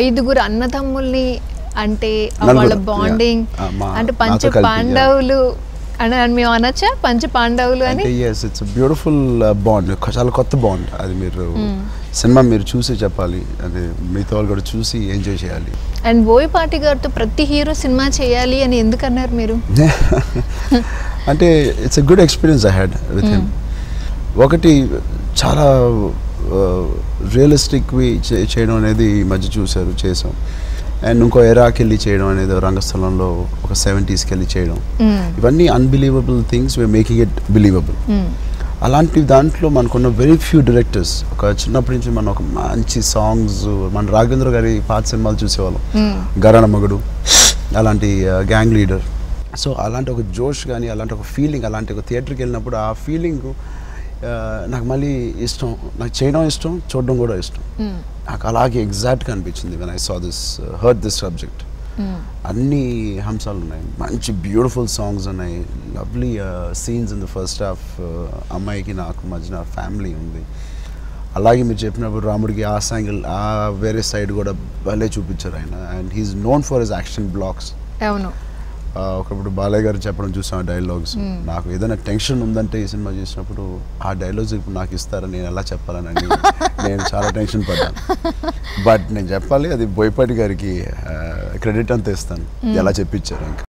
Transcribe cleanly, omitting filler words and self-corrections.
ఐదుగురు అన్నదమ్ముల్ని అంటే వాళ్ళ బాండింగ్ అంటే పంచ పాండవులు అని మేము అనొచ్చా, పంచ పాండవులు అని? ఇట్స్ బ్యూటిఫుల్ బాండ్, చాలా కొత్త బాండ్ అది. మీరు సినిమా మీరు చూసి చెప్పాలి, అది మిగతా వాళ్ళు కూడా చూసి ఎంజాయ్ చేయాలి. అండ్ బోయపాటి గారితో ప్రతి హీరో సినిమా చేయాలి అని ఎందుకు అన్నారు మీరు? అంటే it's a good experience I had with him. ఒకటి చాలా రియలిస్టిక్వి చేయడం అనేది ఈ మధ్య చేసాం. అండ్ ఇంకో ఎరాకి వెళ్ళి చేయడం అనేది రంగస్థలంలో ఒక 70s వెళ్ళి చేయడం, ఇవన్నీ unbelievable things we are making it believable. అలాంటి దాంట్లో మనకున్న వెరీ ఫ్యూ డైరెక్టర్స్. ఒక చిన్నప్పటి నుంచి మనం ఒక మంచి సాంగ్స్, మన రాఘవేంద్ర గారి పాత సినిమాలు చూసేవాళ్ళం, గరాణ మగుడు, అలాంటి గ్యాంగ్ లీడర్. సో అలాంటి ఒక జోష్ కానీ, అలాంటి ఒక ఫీలింగ్, అలాంటి ఒక థియేటర్కి వెళ్ళినప్పుడు ఆ ఫీలింగ్ నాకు మళ్ళీ ఇష్టం. నాకు చేయడం ఇష్టం, చూడడం కూడా ఇష్టం. నాకు అలాగే ఎగ్జాక్ట్గా అనిపించింది when I saw this, heard this subject. అన్ని హంసాలు ఉన్నాయి, మంచి బ్యూటిఫుల్ సాంగ్స్ ఉన్నాయి, lovely scenes in the first half. అమ్మాయికి నాకు మధ్యన ఫ్యామిలీ ఉంది. అలాగే మీరు చెప్పినప్పుడు రాముడికి ఆ యాంగిల్, ఆ వేరే సైడ్ కూడా భలే చూపించారు ఆయన. And he is known for his action blocks. అవును, ఒకప్పుడు బాలయ్య గారు చెప్పడం చూసాం డైలాగ్స్. నాకు ఏదైనా టెన్షన్ ఉందంటే ఈ సినిమా చూసినప్పుడు ఆ డైలాగ్స్ ఇప్పుడు నాకు ఇస్తారని నేను ఎలా చెప్పాలని నేను చాలా టెన్షన్ పడ్డాను. బట్ నేను చెప్పాలి, అది బోయపాటి గారికి క్రెడిట్ అంతా ఇస్తాను, ఎలా చెప్పించారు ఇంకా.